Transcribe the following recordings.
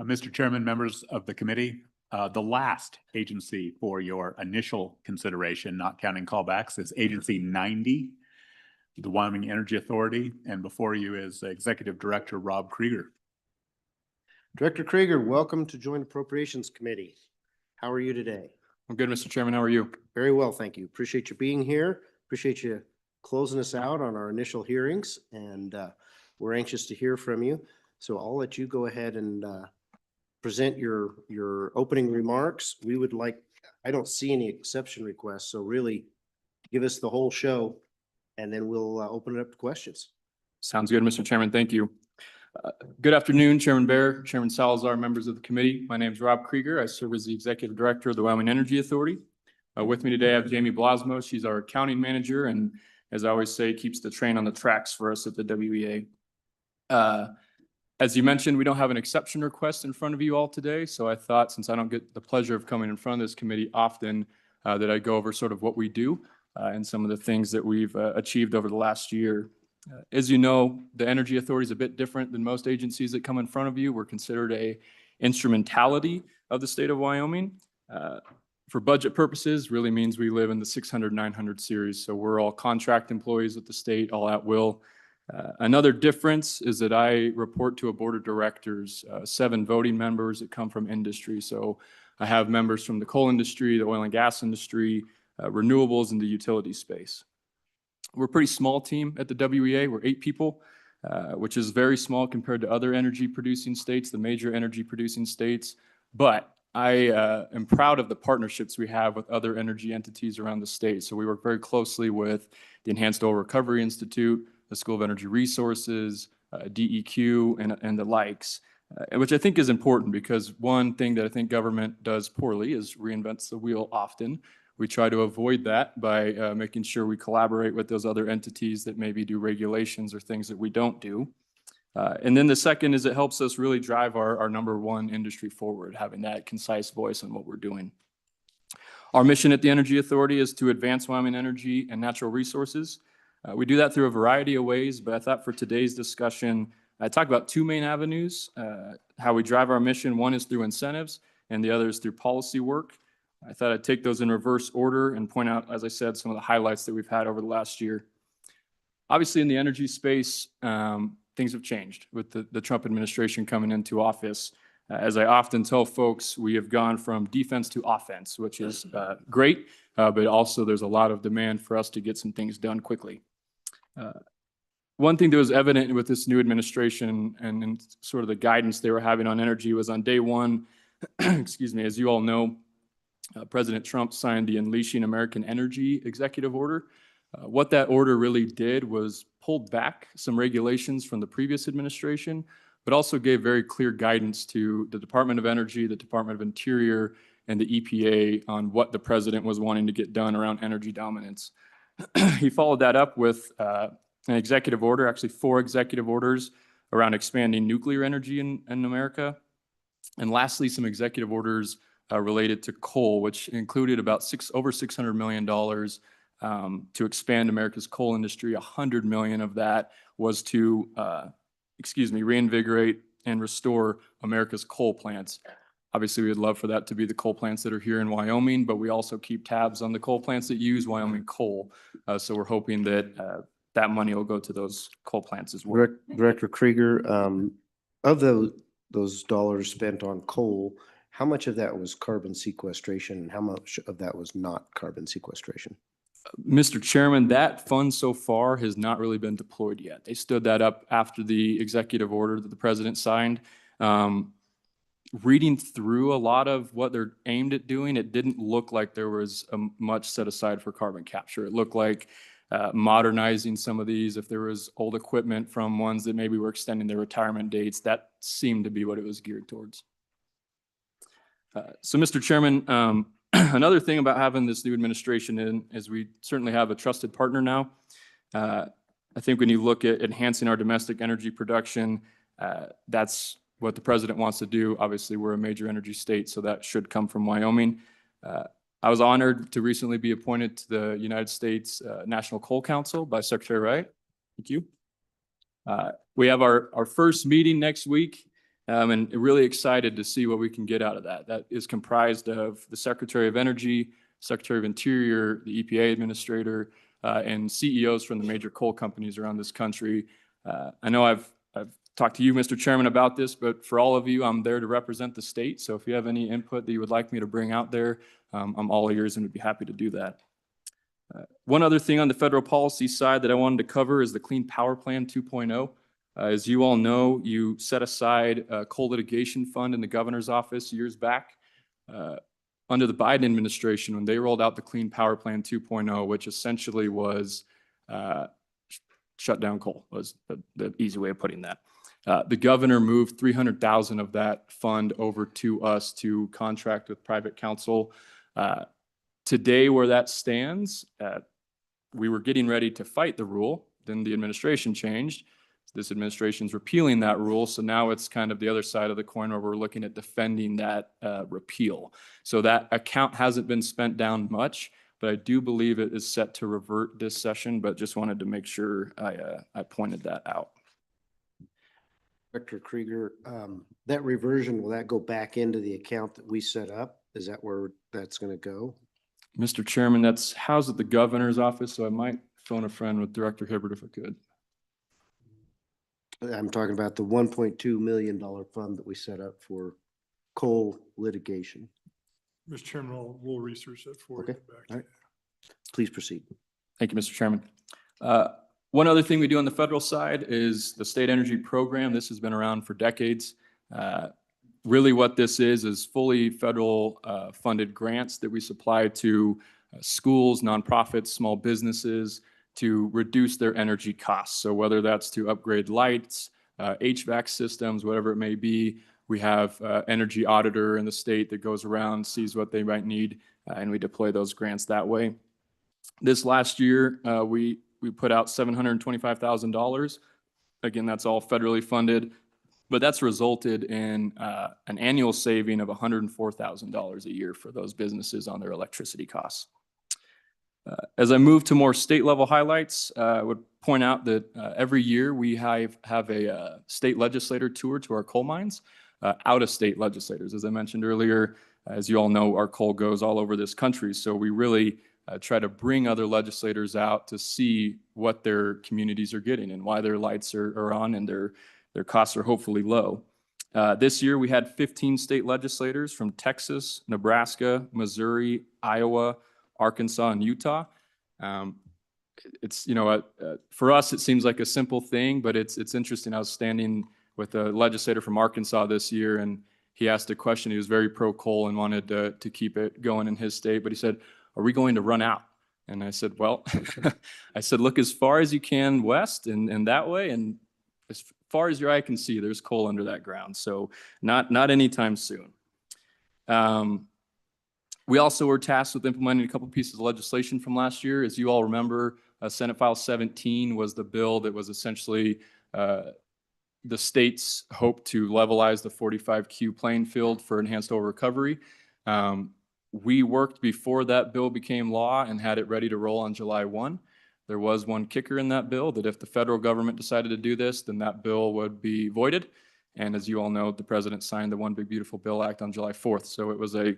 Mr. Chairman, members of the committee, the last agency for your initial consideration, not counting callbacks, is Agency 90, the Wyoming Energy Authority, and before you is Executive Director Rob Krieger. Director Krieger, welcome to Joint Appropriations Committee. How are you today? I'm good, Mr. Chairman. How are you? Very well, thank you. Appreciate you being here. Appreciate you closing us out on our initial hearings, and we're anxious to hear from you. So I'll let you go ahead and present your opening remarks. We would like, I don't see any exception requests, so really give us the whole show and then we'll open it up to questions. Sounds good, Mr. Chairman. Thank you. Good afternoon, Chairman Bear, Chairman Salazar, members of the committee. My name is Rob Krieger. I serve as the Executive Director of the Wyoming Energy Authority. With me today, I have Jamie Blasmo. She's our accounting manager and, as I always say, keeps the train on the tracks for us at the WEA. As you mentioned, we don't have an exception request in front of you all today, so I thought, since I don't get the pleasure of coming in front of this committee often, that I'd go over sort of what we do and some of the things that we've achieved over the last year. As you know, the Energy Authority is a bit different than most agencies that come in front of you. We're considered a instrumentality of the state of Wyoming. For budget purposes, really means we live in the 600-900 series, so we're all contract employees with the state, all at will. Another difference is that I report to a board of directors, 7 voting members that come from industry. So I have members from the coal industry, the oil and gas industry, renewables, and the utility space. We're a pretty small team at the WEA. We're 8 people, which is very small compared to other energy producing states, the major energy producing states. But I am proud of the partnerships we have with other energy entities around the state. So we work very closely with the Enhanced Oil Recovery Institute, the School of Energy Resources, DEQ, and the likes, which I think is important because one thing that I think government does poorly is reinvents the wheel often. We try to avoid that by making sure we collaborate with those other entities that maybe do regulations or things that we don't do. And then the second is it helps us really drive our number one industry forward, having that concise voice on what we're doing. Our mission at the Energy Authority is to advance Wyoming energy and natural resources. We do that through a variety of ways, but I thought for today's discussion, I talk about 2 main avenues, how we drive our mission. One is through incentives, and the other is through policy work. I thought I'd take those in reverse order and point out, as I said, some of the highlights that we've had over the last year. Obviously, in the energy space, things have changed with the Trump administration coming into office. As I often tell folks, we have gone from defense to offense, which is great, but also there's a lot of demand for us to get some things done quickly. One thing that was evident with this new administration and sort of the guidance they were having on energy was on day one, excuse me, as you all know, President Trump signed the Unleashing American Energy Executive Order. What that order really did was pulled back some regulations from the previous administration, but also gave very clear guidance to the Department of Energy, the Department of Interior, and the EPA on what the president was wanting to get done around energy dominance. He followed that up with an executive order, actually 4 executive orders around expanding nuclear energy in America. And lastly, some executive orders related to coal, which included about over $600 million to expand America's coal industry. $100 million of that was to, reinvigorate and restore America's coal plants. Obviously, we would love for that to be the coal plants that are here in Wyoming, but we also keep tabs on the coal plants that use Wyoming coal. So we're hoping that that money will go to those coal plants as well. Director Krieger, of those dollars spent on coal, how much of that was carbon sequestration and how much of that was not carbon sequestration? Mr. Chairman, that fund so far has not really been deployed yet. They stood that up after the executive order that the president signed. Reading through a lot of what they're aimed at doing, it didn't look like there was much set aside for carbon capture. It looked like modernizing some of these, if there was old equipment from ones that maybe were extending their retirement dates, that seemed to be what it was geared towards. So, Mr. Chairman, another thing about having this new administration in is we certainly have a trusted partner now. I think when you look at enhancing our domestic energy production, that's what the president wants to do. Obviously, we're a major energy state, so that should come from Wyoming. I was honored to recently be appointed to the United States National Coal Council by Secretary Wright. Thank you. We have our first meeting next week. And really excited to see what we can get out of that. That is comprised of the Secretary of Energy, Secretary of Interior, the EPA Administrator, and CEOs from the major coal companies around this country. I know I've talked to you, Mr. Chairman, about this, but for all of you, I'm there to represent the state. So if you have any input that you would like me to bring out there, I'm all ears and would be happy to do that. One other thing on the federal policy side that I wanted to cover is the Clean Power Plan 2.0. As you all know, you set aside a coal litigation fund in the governor's office years back. Under the Biden administration, when they rolled out the Clean Power Plan 2.0, which essentially was shut down coal, was the easy way of putting that. The governor moved 300,000 of that fund over to us to contract with private counsel. Today, where that stands, we were getting ready to fight the rule. Then the administration changed. This administration's repealing that rule. So now it's kind of the other side of the coin where we're looking at defending that repeal. So that account hasn't been spent down much, but I do believe it is set to revert this session, but just wanted to make sure I pointed that out. Director Krieger, that reversion, will that go back into the account that we set up? Is that where that's going to go? Mr. Chairman, that's housed at the governor's office, so I might phone a friend with Director Hibbert if I could. I'm talking about the $1.2 million fund that we set up for coal litigation. Mr. Chairman, we'll research that for you. Okay. All right. Please proceed. Thank you, Mr. Chairman. One other thing we do on the federal side is the state energy program. This has been around for decades. Really what this is fully federal funded grants that we supply to schools, nonprofits, small businesses to reduce their energy costs. So whether that's to upgrade lights, HVAC systems, whatever it may be, we have energy auditor in the state that goes around, sees what they might need, and we deploy those grants that way. This last year, we put out $725,000. Again, that's all federally funded, but that's resulted in an annual saving of $104,000 a year for those businesses on their electricity costs. As I move to more state level highlights, I would point out that every year we have a state legislator tour to our coal mines, out of state legislators. As I mentioned earlier, as you all know, our coal goes all over this country. So we really try to bring other legislators out to see what their communities are getting and why their lights are on and their costs are hopefully low. This year we had 15 state legislators from Texas, Nebraska, Missouri, Iowa, Arkansas, and Utah. It's, for us, it seems like a simple thing, but it's interesting. I was standing with a legislator from Arkansas this year, and he asked a question. He was very pro-coal and wanted to keep it going in his state, but he said, "Are we going to run out?" And I said, well, I said, look as far as you can west and that way, and as far as your eye can see, there's coal under that ground. So not anytime soon. We also were tasked with implementing a couple pieces of legislation from last year. As you all remember, Senate File 17 was the bill that was essentially the state's hope to levelize the 45Q playing field for enhanced oil recovery. We worked before that bill became law and had it ready to roll on July 1. There was one kicker in that bill that if the federal government decided to do this, then that bill would be voided. And as you all know, the president signed the One Big Beautiful Bill Act on July 4th. So it was a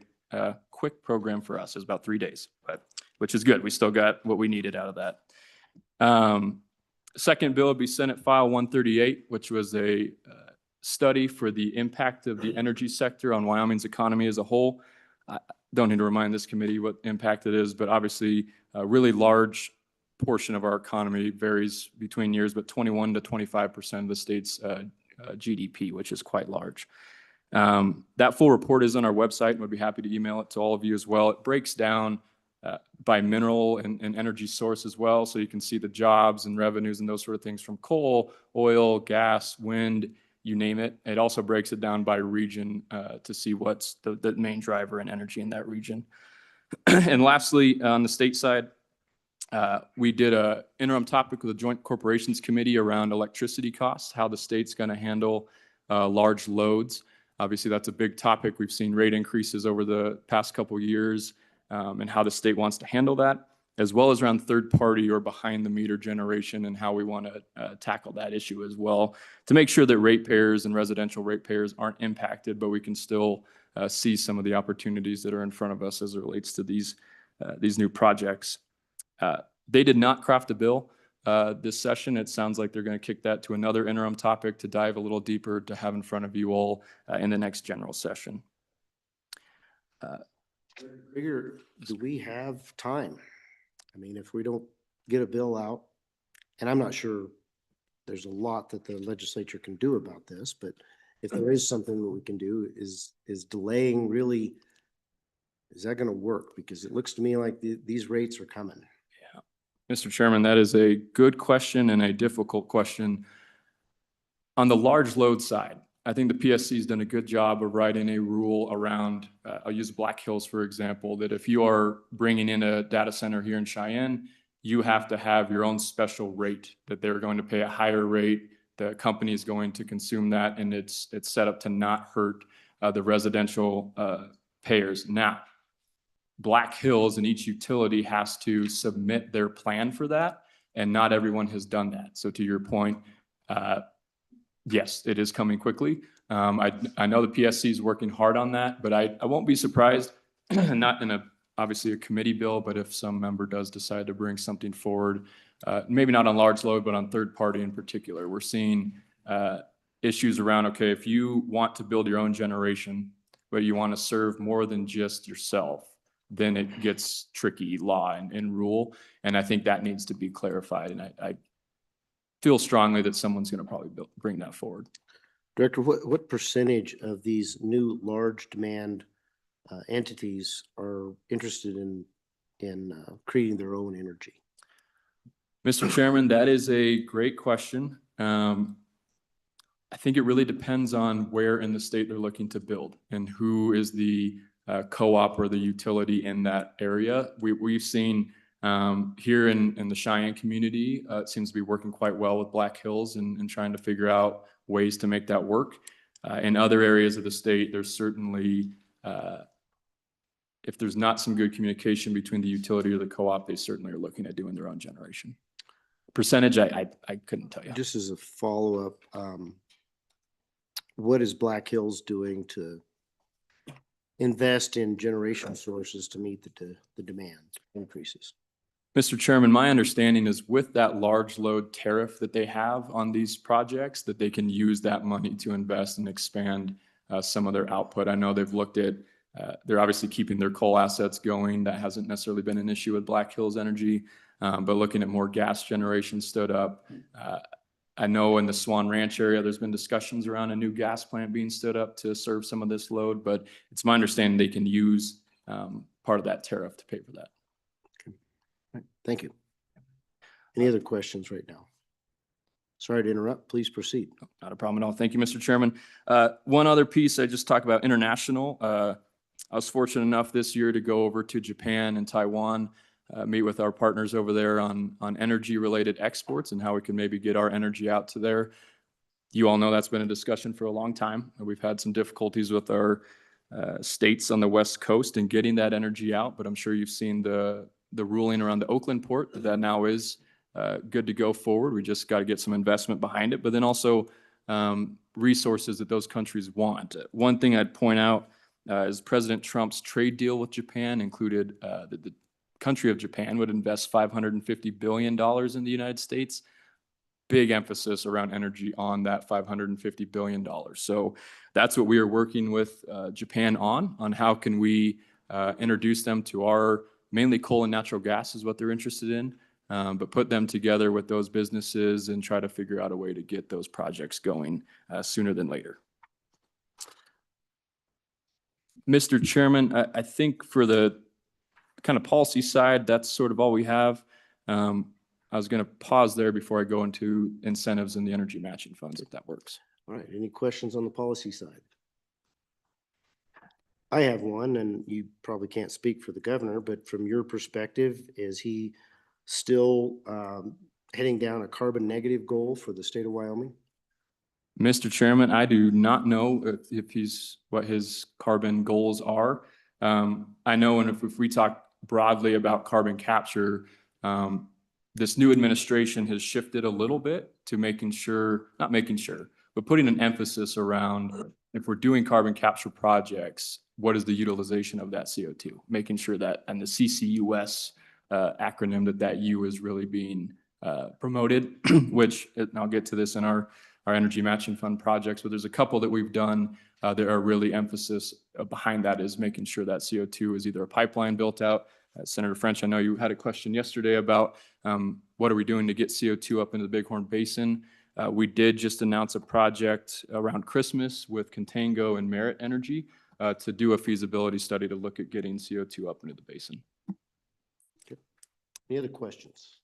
quick program for us. It was about 3 days, which is good. We still got what we needed out of that. Second bill would be Senate File 138, which was a study for the impact of the energy sector on Wyoming's economy as a whole. I don't need to remind this committee what impact it is, but obviously a really large portion of our economy varies between years, but 21 to 25% of the state's GDP, which is quite large. That full report is on our website, and we'd be happy to email it to all of you as well. It breaks down by mineral and energy source as well, so you can see the jobs and revenues and those sort of things from coal, oil, gas, wind, you name it. It also breaks it down by region to see what's the main driver in energy in that region. And lastly, on the state side, we did an interim topic with the Joint Corporations Committee around electricity costs, how the state's going to handle large loads. Obviously, that's a big topic. We've seen rate increases over the past couple of years and how the state wants to handle that. as well as around third-party or behind-the-meter generation and how we want to tackle that issue as well, to make sure that ratepayers and residential ratepayers aren't impacted, but we can still see some of the opportunities that are in front of us as it relates to these new projects. They did not craft a bill this session. It sounds like they're going to kick that to another interim topic to dive a little deeper to have in front of you all in the next general session. Do we have time? I mean, if we don't get a bill out, and I'm not sure there's a lot that the legislature can do about this, but if there is something that we can do, is delaying really, is that going to work? Because it looks to me like these rates are coming. Yeah, Mr. Chairman, that is a good question and a difficult question. On the large load side, I think the PSC has done a good job of writing a rule around, I'll use Black Hills, for example, that if you are bringing in a data center here in Cheyenne, you have to have your own special rate, that they're going to pay a higher rate. The company is going to consume that, and it's set up to not hurt the residential payers. Now, Black Hills and each utility has to submit their plan for that, and not everyone has done that. So to your point, yes, it is coming quickly. I know the PSC is working hard on that, but I won't be surprised, not in obviously a committee bill, but if some member does decide to bring something forward, maybe not on large load, but on third party in particular. We're seeing issues around, okay, if you want to build your own generation, but you want to serve more than just yourself, then it gets tricky law and rule. And I think that needs to be clarified. And I feel strongly that someone's going to probably bring that forward. Director, what percentage of these new large demand entities are interested in creating their own energy? Mr. Chairman, that is a great question. I think it really depends on where in the state they're looking to build and who is the co-op or the utility in that area. We've seen here in the Cheyenne community, it seems to be working quite well with Black Hills and trying to figure out ways to make that work. In other areas of the state, there's certainly, if there's not some good communication between the utility or the co-op, they certainly are looking at doing their own generation. Percentage, I couldn't tell you. Just as a follow-up, what is Black Hills doing to invest in generation sources to meet the demand increases? Mr. Chairman, my understanding is with that large load tariff that they have on these projects, that they can use that money to invest and expand some of their output. I know they've looked at, they're obviously keeping their coal assets going. That hasn't necessarily been an issue with Black Hills Energy, but looking at more gas generation stood up. I know in the Swan Ranch area, there's been discussions around a new gas plant being stood up to serve some of this load, but it's my understanding they can use part of that tariff to pay for that. Okay. Right. Thank you. Any other questions right now? Sorry to interrupt. Please proceed. Not a problem at all. Thank you, Mr. Chairman. One other piece I just talked about international. I was fortunate enough this year to go over to Japan and Taiwan, meet with our partners over there on energy related exports and how we can maybe get our energy out to there. You all know that's been a discussion for a long time. We've had some difficulties with our states on the West Coast in getting that energy out, but I'm sure you've seen the ruling around the Oakland port that now is good to go forward. We just got to get some investment behind it, but then also resources that those countries want. One thing I'd point out is President Trump's trade deal with Japan included the country of Japan would invest $550 billion in the United States. Big emphasis around energy on that $550 billion. So that's what we are working with Japan on how can we introduce them to our mainly coal and natural gas is what they're interested in, but put them together with those businesses and try to figure out a way to get those projects going sooner than later. Mr. Chairman, I think for the kind of policy side, that's sort of all we have. I was going to pause there before I go into incentives and the energy matching funds, if that works. All right. Any questions on the policy side? I have one, and you probably can't speak for the governor, but from your perspective, is he still heading down a carbon negative goal for the state of Wyoming? Mr. Chairman, I do not know if he's what his carbon goals are. I know, and if we talk broadly about carbon capture, this new administration has shifted a little bit to but putting an emphasis around if we're doing carbon capture projects, what is the utilization of that CO2? Making sure that, and the CCUS acronym, that U is really being promoted, which, and I'll get to this in our energy matching fund projects, but there's a couple that we've done that are really emphasis behind that is making sure that CO2 is either a pipeline built out. Senator French, I know you had a question yesterday about what are we doing to get CO2 up into the Bighorn Basin. We did just announce a project around Christmas with Contango and Merit Energy to do a feasibility study to look at getting CO2 up into the basin. Okay. Any other questions?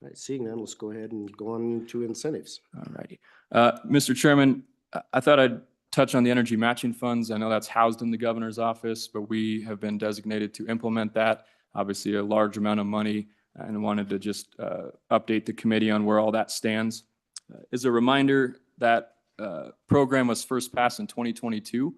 All right, seeing none, let's go ahead and go on to incentives. All righty. Mr. Chairman, I thought I'd touch on the energy matching funds. I know that's housed in the governor's office, but we have been designated to implement that. Obviously a large amount of money, and wanted to just update the committee on where all that stands. As a reminder, that program was first passed in 2022,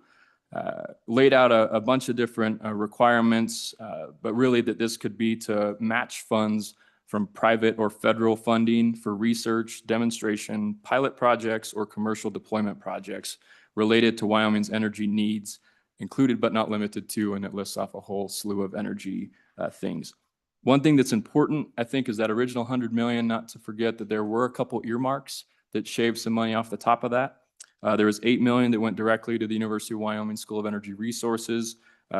laid out a bunch of different requirements, but really that this could be to match funds from private or federal funding for research, demonstration, pilot projects, or commercial deployment projects related to Wyoming's energy needs, included but not limited to, and it lists off a whole slew of energy things. One thing that's important, I think, is that original 100 million, not to forget that there were a couple earmarks that shaved some money off the top of that. There was 8 million that went directly to the University of Wyoming School of Energy Resources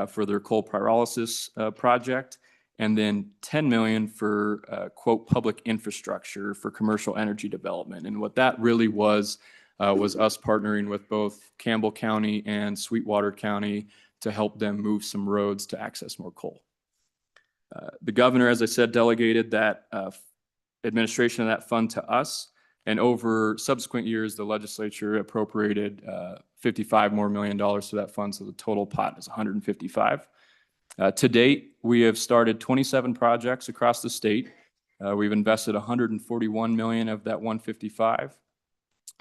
for their coal pyrolysis project, and then 10 million for, quote, public infrastructure for commercial energy development. And what that really was us partnering with both Campbell County and Sweetwater County to help them move some roads to access more coal. The governor, as I said, delegated that administration of that fund to us, and over subsequent years, the legislature appropriated $55 million to that fund, so the total pot is 155. To date, we have started 27 projects across the state. We've invested 141 million of that 155.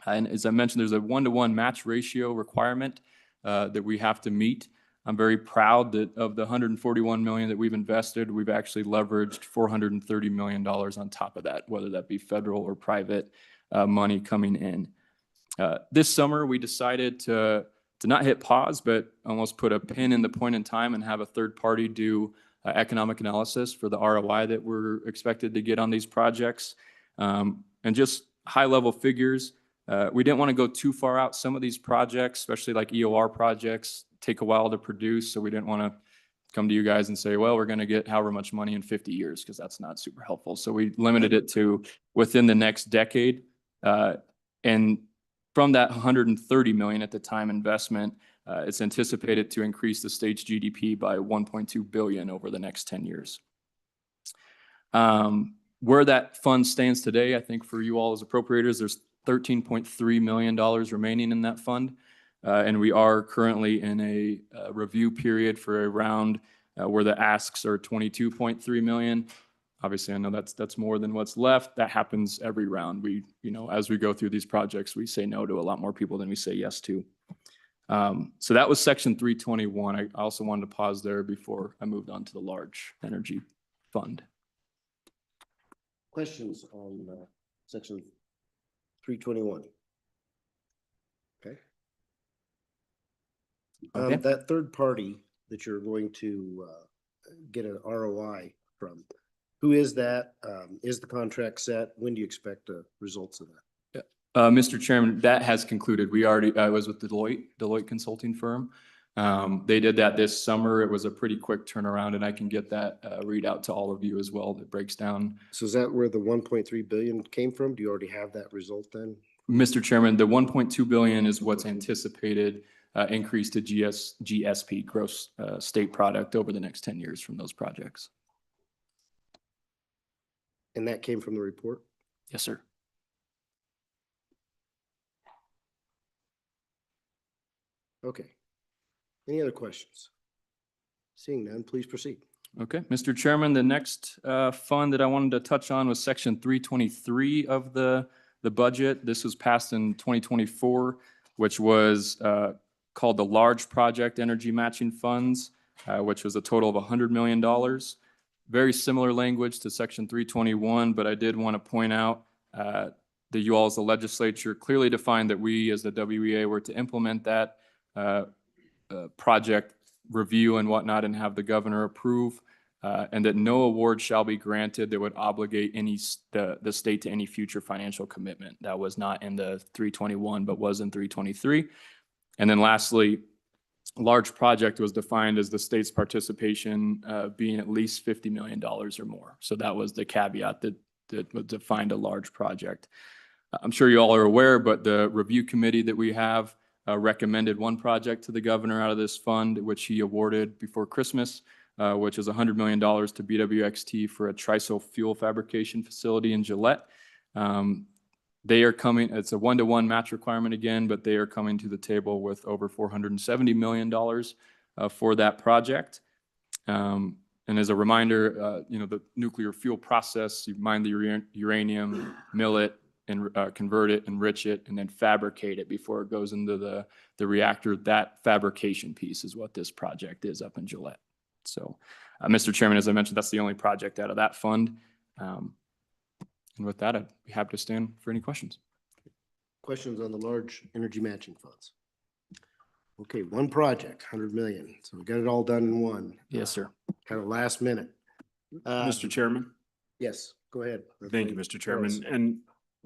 And as I mentioned, there's a 1-to-1 match ratio requirement that we have to meet. I'm very proud that of the 141 million that we've invested, we've actually leveraged $430 million on top of that, whether that be federal or private money coming in. This summer, we decided to not hit pause, but almost put a pin in the point in time and have a third party do economic analysis for the ROI that we're expected to get on these projects. And just high level figures, we didn't want to go too far out. Some of these projects, especially like EOR projects, take a while to produce. So we didn't want to come to you guys and say, well, we're going to get however much money in 50 years, because that's not super helpful. So we limited it to within the next decade. And from that 130 million at the time investment, it's anticipated to increase the state's GDP by 1.2 billion over the next 10 years. Where that fund stands today, I think for you all as appropriators, there's $13.3 million remaining in that fund. And we are currently in a review period for a round where the asks are 22.3 million. Obviously, I know that's more than what's left. That happens every round. We, as we go through these projects, we say no to a lot more people than we say yes to. So that was section 321. I also wanted to pause there before I moved on to the large energy fund. Questions on section 321? Okay. Okay. That third party that you're going to get an ROI from, who is that? Is the contract set? When do you expect results of that? Mr. Chairman, that has concluded. We already, I was with Deloitte consulting firm. They did that this summer. It was a pretty quick turnaround, and I can get that readout to all of you as well. That breaks down. So is that where the 1.3 billion came from? Do you already have that result then? Mr. Chairman, the 1.2 billion is what's anticipated increase to GSP, gross state product, over the next 10 years from those projects. And that came from the report? Yes, sir. Okay. Any other questions? Seeing none, please proceed. Okay, Mr. Chairman, the next fund that I wanted to touch on was section 323 of the budget. This was passed in 2024, which was called the Large Project Energy Matching Funds. which was a total of $100 million. Very similar language to Section 321, but I did want to point out that you all as the legislature clearly defined that we as the WEA were to implement that project review and whatnot and have the governor approve, and that no award shall be granted that would obligate the state to any future financial commitment. That was not in the 321, but was in 323. And then lastly, large project was defined as the state's participation being at least $50 million or more. So that was the caveat that defined a large project. I'm sure you all are aware, but the review committee that we have recommended one project to the governor out of this fund, which he awarded before Christmas, which is $100 million to BWXT for a TRISO fuel fabrication facility in Gillette. They are coming, it's a 1-to-1 match requirement again, but they are coming to the table with over $470 million for that project. And as a reminder, the nuclear fuel process, you mine the uranium, mill it, and convert it, enrich it, and then fabricate it before it goes into the reactor. That fabrication piece is what this project is up in Gillette. So, Mr. Chairman, as I mentioned, that's the only project out of that fund. And with that, I'd be happy to stand for any questions. Questions on the large energy matching funds? Okay, one project, 100 million. So we got it all done in one. Yes, sir. Kind of last minute. Mr. Chairman. Yes, go ahead. Thank you, Mr. Chairman. And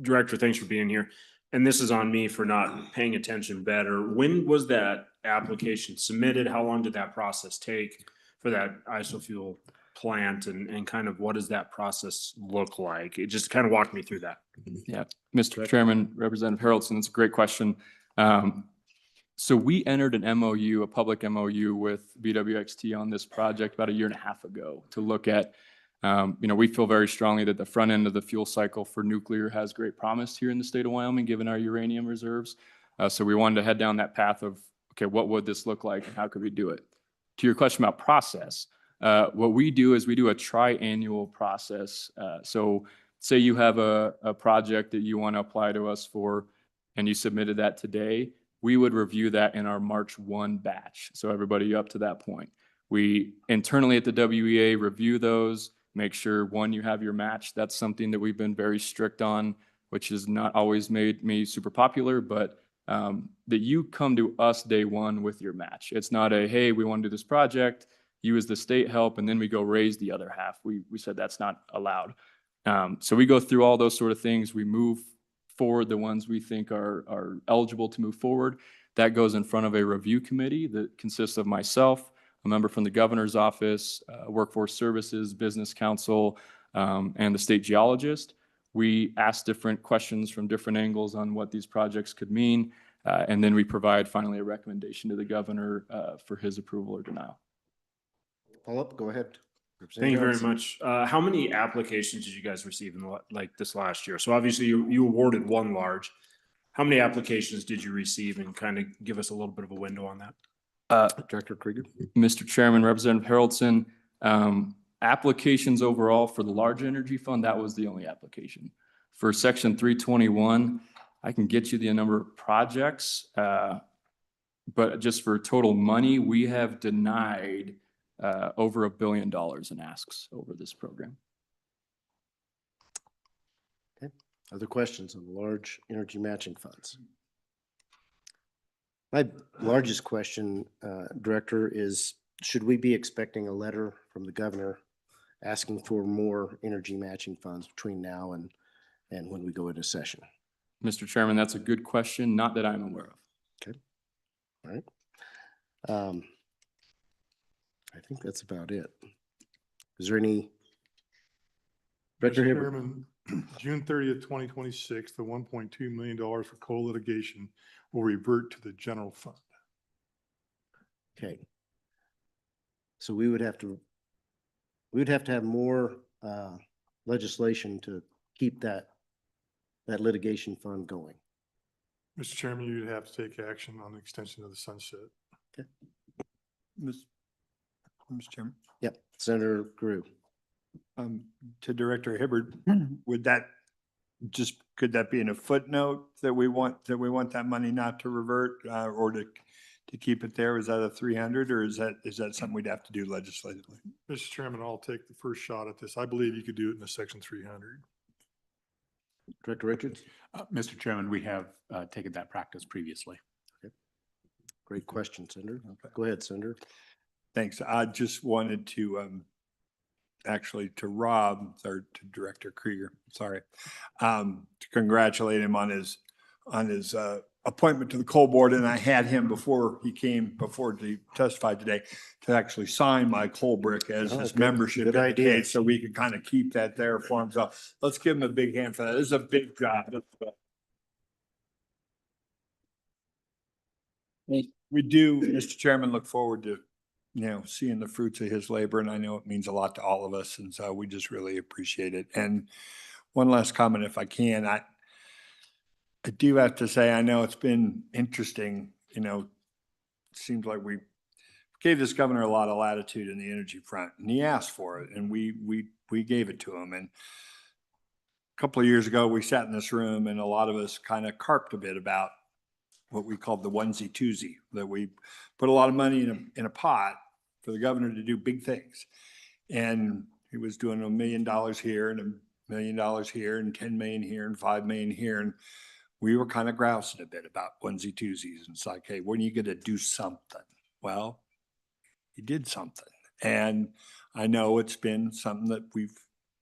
Director, thanks for being here. And this is on me for not paying attention better. When was that application submitted? How long did that process take for that isofuel plant, and kind of what does that process look like? It just kind of walked me through that. Yeah, Mr. Chairman, Representative Haraldson, it's a great question. So we entered an MOU, a public MOU with BWXT on this project about 1.5 years ago to look at, we feel very strongly that the front end of the fuel cycle for nuclear has great promise here in the state of Wyoming, given our uranium reserves. So we wanted to head down that path of, okay, what would this look like and how could we do it? To your question about process, what we do is we do a tri-annual process. So say you have a project that you want to apply to us for, and you submitted that today, we would review that in our March 1 batch. So everybody up to that point. We internally at the WEA review those, make sure, one, you have your match. That's something that we've been very strict on, which has not always made me super popular, but that you come to us day one with your match. It's not a, hey, we want to do this project, you as the state help, and then we go raise the other half. We said that's not allowed. So we go through all those sort of things. We move forward the ones we think are eligible to move forward. That goes in front of a review committee that consists of myself, a member from the governor's office, workforce services, business council, and the state geologist. We ask different questions from different angles on what these projects could mean, and then we provide finally a recommendation to the governor for his approval or denial. Follow up, go ahead. Thank you very much. How many applications did you guys receive in this last year? So obviously you awarded one large. How many applications did you receive, and kind of give us a little bit of a window on that? Director Krieger. Mr. Chairman, Representative Haraldson, applications overall for the large energy fund, that was the only application. For Section 321, I can get you the number of projects, but just for total money, we have denied over $1 billion in asks over this program. Okay. Other questions on the large energy matching funds? My largest question, Director, is should we be expecting a letter from the governor asking for more energy matching funds between now and when we go into session? Mr. Chairman, that's a good question, not that I'm aware of. Okay. All right. I think that's about it. Is there any? Director Mr. Hibbert? Chairman, June 30th, 2026, the $1.2 million for co-litigation will revert to the general fund. Okay. So we would have to have more legislation to keep that litigation fund going. Mr. Chairman, you'd have to take action on the extension of the sunset. Okay. Mr. Chairman, Yep. Senator Grew. to Director Hibbert, would that could that be in a footnote that we want that money not to revert, or to to keep it there? Is that a 300 or is that something we'd have to do legislatively? Mr. Chairman, I'll take the first shot at this. I believe you could do it in a section 300. Director Richards? Mr. Chairman, we have taken that practice previously. Great question, Senator. Go ahead, Senator. Thanks. I just wanted to, actually to Rob, or to Director Krieger, sorry, to congratulate him on his appointment to the coal board. And I had him before he came before to testify today to actually sign my coal brick as Oh, his good. membership. Good idea. indicates, so we can kind of keep that there for him. So let's give him a big hand for that. This is a big job. We do, Mr. Chairman, look forward to, seeing the fruits of his labor, and I know it means a lot to all of us, and so we just really appreciate it. And one last comment, if I can, I do have to say, I know it's been interesting, it seems like we gave this governor a lot of latitude in the energy front, and he asked for it, and we gave it to him. And a couple of years ago, we sat in this room, and a lot of us kind of carped a bit about what we called the onesie twosie, that we put a lot of money in a pot for the governor to do big things. And he was doing $1 million here and $1 million here and 10 million here and 5 million here. And we were kind of grousing a bit about onesie twosies. And it's like, hey, when are you going to do something? Well, he did something. And I know it's been something that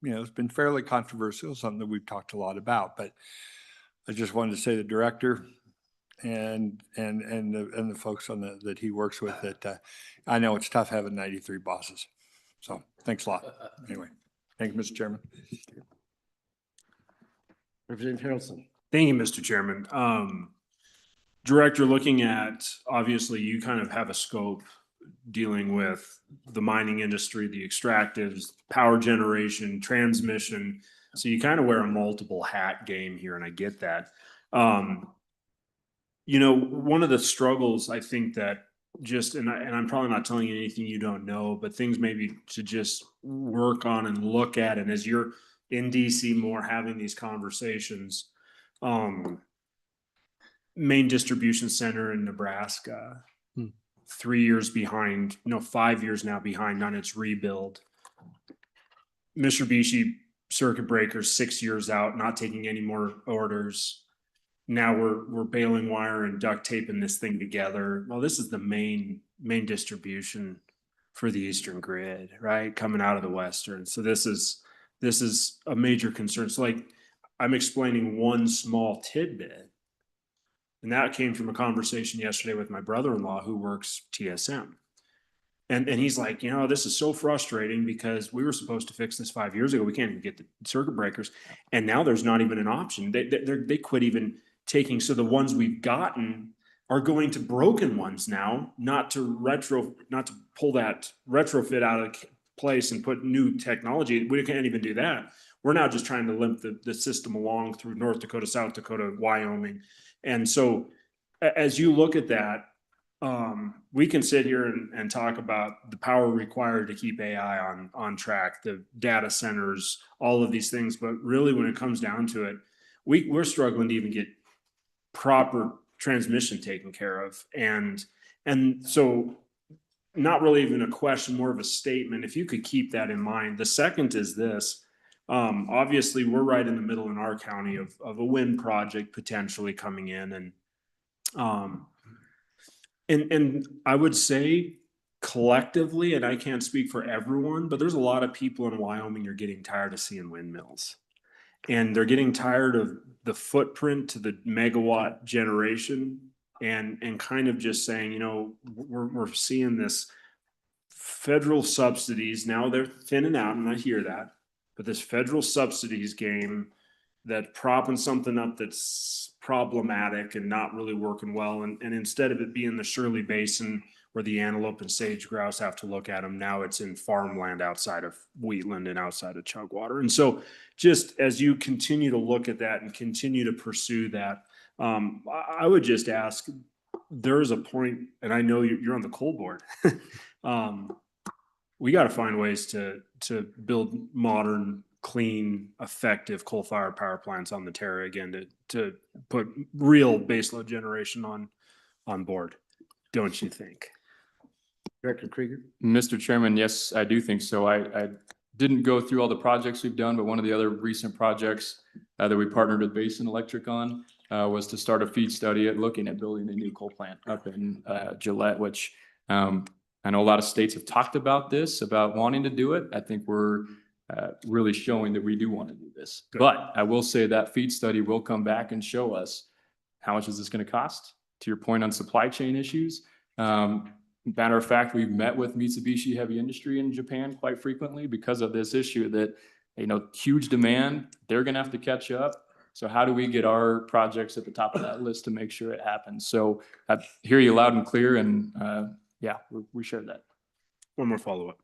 it's been fairly controversial, something that we've talked a lot about, but I just wanted to say the director and the folks that he works with, that I know it's tough having 93 bosses. So thanks a lot. Anyway, thank you, Mr. Chairman. Representative Harrelson. Thank you, Mr. Chairman. Director, looking at, obviously, you kind of have a scope dealing with the mining industry, the extractives, power generation, transmission. So you kind of wear a multiple hat game here, and I get that. One of the struggles I think that and I'm probably not telling you anything you don't know, but things maybe to just work on and look at. And as you're in DC more having these conversations, main distribution center in Nebraska, 3 years behind, 5 years now behind on its rebuild. Mitsubishi circuit breakers 6 years out, not taking any more orders. Now we're baling wire and duct taping this thing together. Well, this is the main distribution for the Eastern grid, right? Coming out of the Western. So this is a major concern. So like I'm explaining one small tidbit, and that came from a conversation yesterday with my brother-in-law who works TSM. And he's like, this is so frustrating because we were supposed to fix this 5 years ago. We can't even get the circuit breakers. And now there's not even an option. They quit even taking. So the ones we've gotten are going to broken ones now, not to pull that retrofit out of place and put new technology. We can't even do that. We're now just trying to limp the system along through North Dakota, South Dakota, Wyoming. And so as you look at that, we can sit here and talk about the power required to keep AI on track, the data centers, all of these things. But really, when it comes down to it, we're struggling to even get proper transmission taken care of. And so not really even a question, more of a statement, if you could keep that in mind. The second is this. Obviously, we're right in the middle in our county of a wind project potentially coming in. And I would say collectively, and I can't speak for everyone, but there's a lot of people in Wyoming are getting tired of seeing windmills. And they're getting tired of the footprint to the megawatt generation and kind of just saying, we're seeing this federal subsidies. Now they're thinning out, and I hear that. But this federal subsidies game that propping something up that's problematic and not really working well. And instead of it being the Shirley Basin where the antelope and sage grouse have to look at them, now it's in farmland outside of Wheatland and outside of Chugwater. And so just as you continue to look at that and continue to pursue that, I would just ask, there is a point, and I know you're on the coal board. We got to find ways to build modern, clean, effective coal-fired power plants on the Terra again to put real baseload generation on board. don't you think? Director Krieger? Mr. Chairman, yes, I do think so. I didn't go through all the projects we've done, but one of the other recent projects that we partnered with Basin Electric on was to start a feed study at looking at building a new coal plant up in Gillette, which I know a lot of states have talked about this, about wanting to do it. I think we're really showing that we do want to do this. Good. But I will say that feed study will come back and show us how much is this going to cost? To your point on supply chain issues. Matter of fact, we've met with Mitsubishi Heavy Industry in Japan quite frequently because of this issue that, huge demand, they're going to have to catch up. So how do we get our projects at the top of that list to make sure it happens? So I hear you loud and clear, and yeah, we share that. One more follow-up.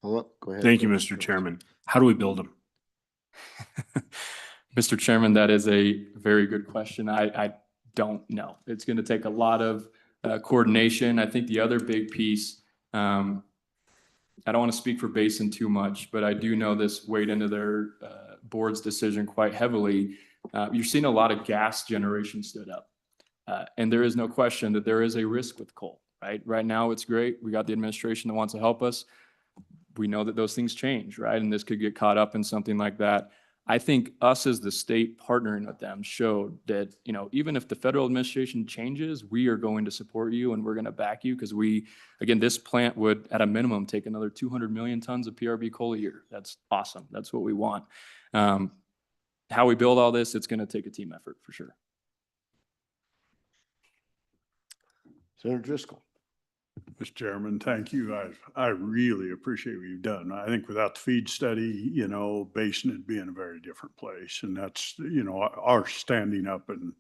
Hold up, go ahead. Thank you, Mr. Chairman. How do we build them? Mr. Chairman, that is a very good question. I don't know. It's going to take a lot of coordination. I think the other big piece, I don't want to speak for Basin too much, but I do know this weighed into their board's decision quite heavily. You're seeing a lot of gas generation stood up. And there is no question that there is a risk with coal, right? Right now, it's great. We got the administration that wants to help us. We know that those things change, right? And this could get caught up in something like that. I think us as the state partnering with them showed that, even if the federal administration changes, we are going to support you and we're going to back you because again, this plant would at a minimum take another 200 million tons of PRB coal a year. That's awesome. That's what we want. How we build all this, it's going to take a team effort for sure. Senator Driscoll? Mr. Chairman, thank you. I really appreciate what you've done. I think without the feed study, Basin would be in a very different place. And that's, our standing up and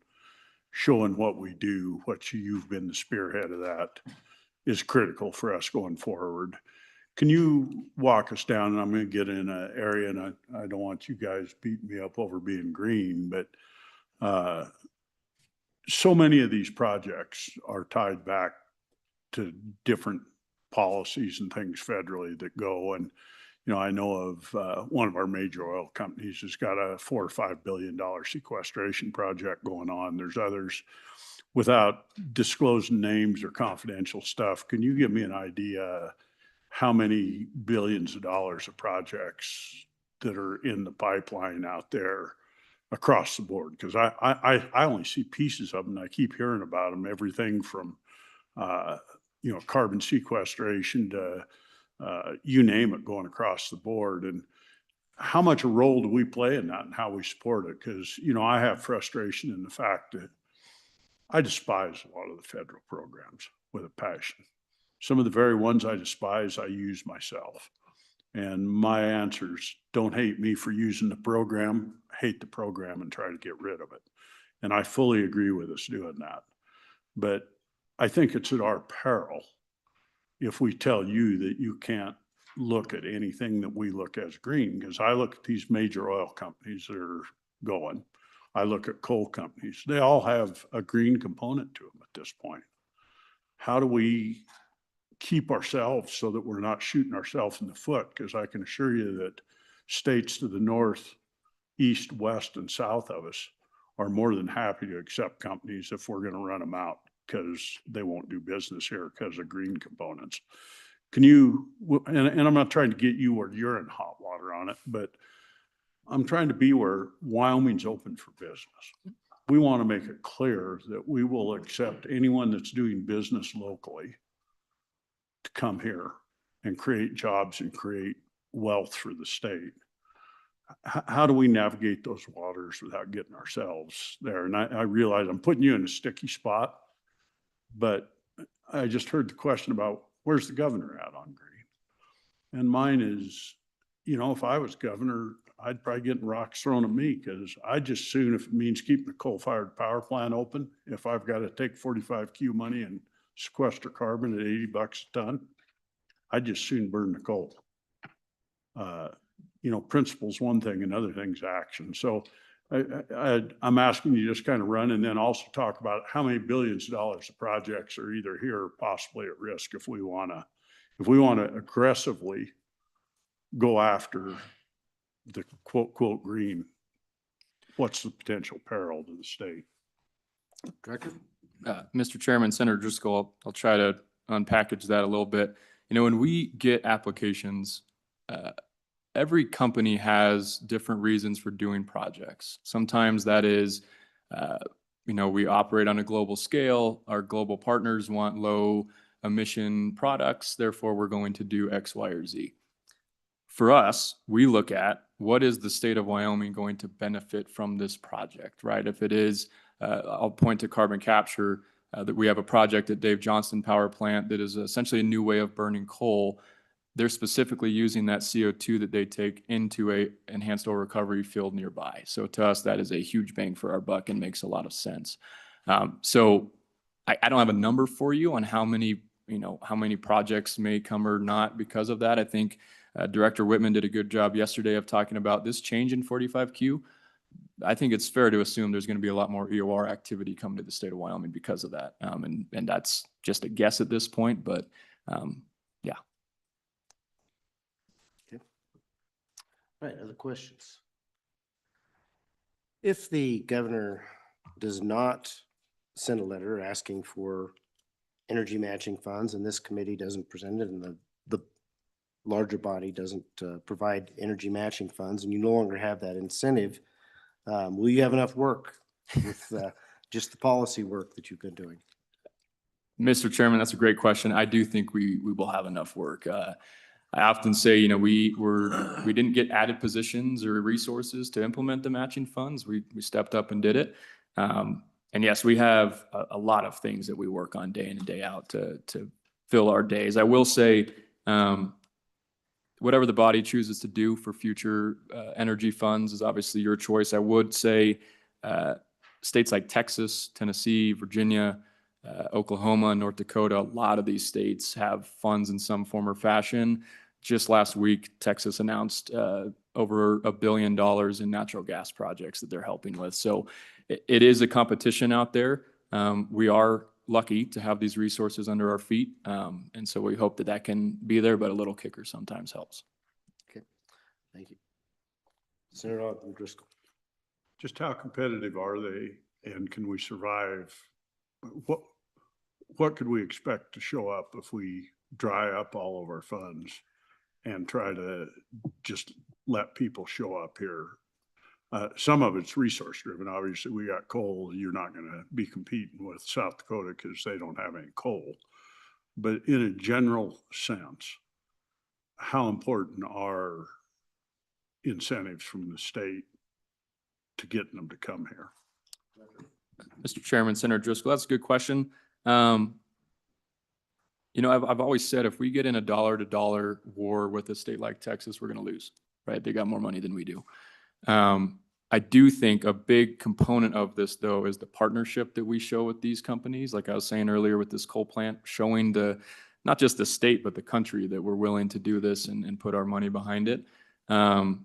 showing what we do, what you've been the spearhead of that is critical for us going forward. Can you walk us down, and I'm going to get in an area, and I don't want you guys beating me up over being green, but so many of these projects are tied back to different policies and things federally that go. And, I know of one of our major oil companies has got a $4 or $5 billion sequestration project going on. There's others. Without disclosing names or confidential stuff, can you give me an idea how many billions of dollars of projects that are in the pipeline out there across the board? Because I only see pieces of them. And I keep hearing about them, everything from carbon sequestration to you name it, going across the board. And how much a role do we play in that and how we support it? Because, I have frustration in the fact that I despise a lot of the federal programs with a passion. Some of the very ones I despise, I use myself. And my answers, don't hate me for using the program, hate the program and try to get rid of it. And I fully agree with us doing that. But I think it's at our peril if we tell you that you can't look at anything that we look as green, because I look at these major oil companies that are going. I look at coal companies. They all have a green component to them at this point. How do we keep ourselves so that we're not shooting ourselves in the foot? Because I can assure you that states to the north, east, west, and south of us are more than happy to accept companies if we're going to run them out, because they won't do business here because of green components. Can you, and I'm not trying to get you where you're in hot water on it, but I'm trying to be where Wyoming's open for business. We want to make it clear that we will accept anyone that's doing business locally to come here and create jobs and create wealth for the state. How do we navigate those waters without getting ourselves there? And I realize I'm putting you in a sticky spot, but I just heard the question about where's the governor at on green? And mine is, if I was governor, I'd probably get rocks thrown at me, because I'd just soon, if it means keeping a coal-fired power plant open, if I've got to take 45Q money and sequester carbon at $80 a ton, I'd just soon burn the coal. Principle's one thing, another thing's action. So I'm asking you just kind of run, and then also talk about how many billions of dollars of projects are either here or possibly at risk if we want to aggressively go after the quote green. What's the potential peril to the state? Director? Mr. Chairman, Senator Driscoll, I'll try to unpackage that a little bit. You know, when we get applications, every company has different reasons for doing projects. Sometimes that is, you know, we operate on a global scale. Our global partners want low emission products. Therefore, we're going to do X, Y, or Z. For us, we look at what is the state of Wyoming going to benefit from this project, right? If it is, I'll point to carbon capture, that we have a project at Dave Johnston Power Plant that is essentially a new way of burning coal. They're specifically using that CO2 that they take into a enhanced oil recovery field nearby. So to us, that is a huge bang for our buck and makes a lot of sense. So I don't have a number for you on how many, you know, how many projects may come or not because of that. I think Director Whitman did a good job yesterday of talking about this change in 45Q. I think it's fair to assume there's going to be a lot more EOR activity coming to the state of Wyoming because of that. And that's just a guess at this point, but yeah. Okay. All right, other questions? If the governor does not send a letter asking for energy matching funds and this committee doesn't present it and the larger body doesn't provide energy matching funds and you no longer have that incentive, will you have enough work with just the policy work that you've been doing? Mr. Chairman, that's a great question. I do think we will have enough work. I often say, you know, we didn't get added positions or resources to implement the matching funds. We stepped up and did it. And yes, we have a lot of things that we work on day in and day out to fill our days. I will say, whatever the body chooses to do for future energy funds is obviously your choice. I would say states like Texas, Tennessee, Virginia, Oklahoma, North Dakota, a lot of these states have funds in some form or fashion. Just last week, Texas announced over $1 billion in natural gas projects that they're helping with. So it is a competition out there. We are lucky to have these resources under our feet. And so we hope that that can be there, but a little kicker sometimes helps. Okay, thank you. Senator Driscoll. Just how competitive are they and can we survive? What could we expect to show up if we dry up all of our funds and try to just let people show up here? Some of it's resource driven. Obviously, we got coal. You're not going to be competing with South Dakota because they don't have any coal. But in a general sense, how important are incentives from the state to getting them to come here? Mr. Chairman, Senator Driscoll, that's a good question. You know, I've always said if we get in a dollar-to-dollar war with a state like Texas, we're going to lose, right? They got more money than we do. I do think a big component of this, though, is the partnership that we show with these companies. Like I was saying earlier with this coal plant, showing not just the state, but the country that we're willing to do this and put our money behind it. You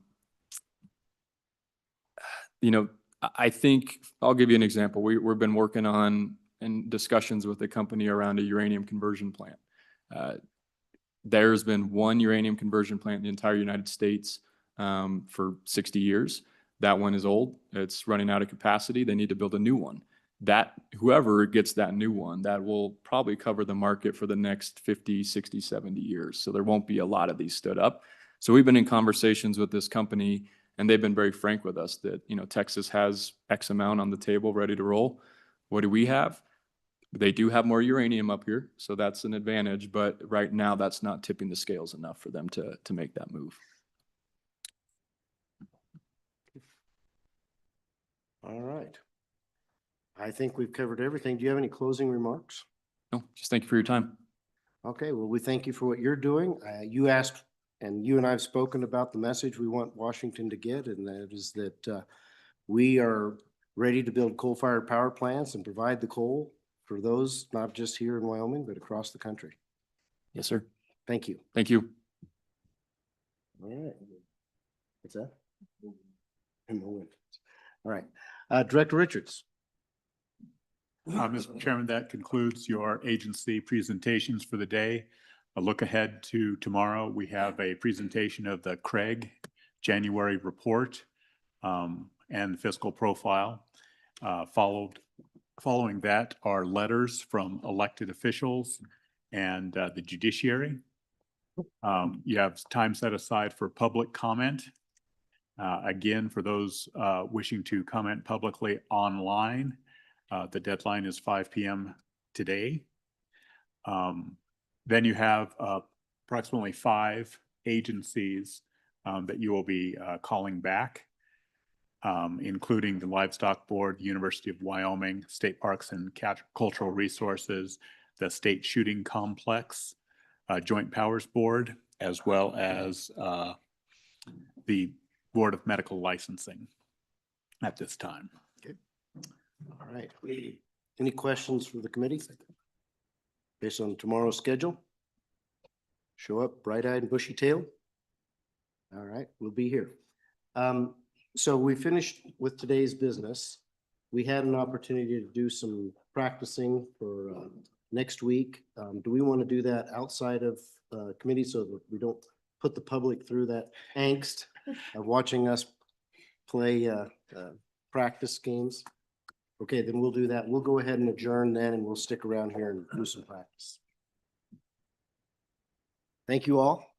know, I think I'll give you an example. We've been working on in discussions with the company around a uranium conversion plant. There's been one uranium conversion plant in the entire United States for 60 years. That one is old. It's running out of capacity. They need to build a new one. Whoever gets that new one, that will probably cover the market for the next 50, 60, 70 years. So there won't be a lot of these stood up. So we've been in conversations with this company and they've been very frank with us that, you know, Texas has X amount on the table ready to roll. What do we have? They do have more uranium up here, so that's an advantage. But right now, that's not tipping the scales enough for them to make that move. All right. I think we've covered everything. Do you have any closing remarks? No, just thank you for your time. Okay, well, we thank you for what you're doing. You asked, and you and I have spoken about the message we want Washington to get, and that is that we are ready to build coal-fired power plants and provide the coal for those, not just here in Wyoming, but across the country. Yes, sir. Thank you. Thank you. All right. What's that? All right. Director Richards. Mr. Chairman, that concludes your agency presentations for the day. A look ahead to tomorrow, we have a presentation of the Craig January report and fiscal profile, followed Following that are letters from elected officials and the judiciary. You have time set aside for public comment. Again, for those wishing to comment publicly online, the deadline is 5 p.m. today. Then you have approximately 5 agencies that you will be calling back, including the Livestock Board, University of Wyoming, State Parks and Cultural Resources, the State Shooting Complex, Joint Powers Board, as well as the Board of Medical Licensing at this time. All right. Any questions from the committee? Based on tomorrow's schedule? Show up bright-eyed and bushy-tailed? All right, we'll be here. So we finished with today's business. We had an opportunity to do some practicing for next week. Do we want to do that outside of committee so that we don't put the public through that angst of watching us play practice games? Okay, then we'll do that. We'll go ahead and adjourn then, and we'll stick around here and do some practice. Thank you all.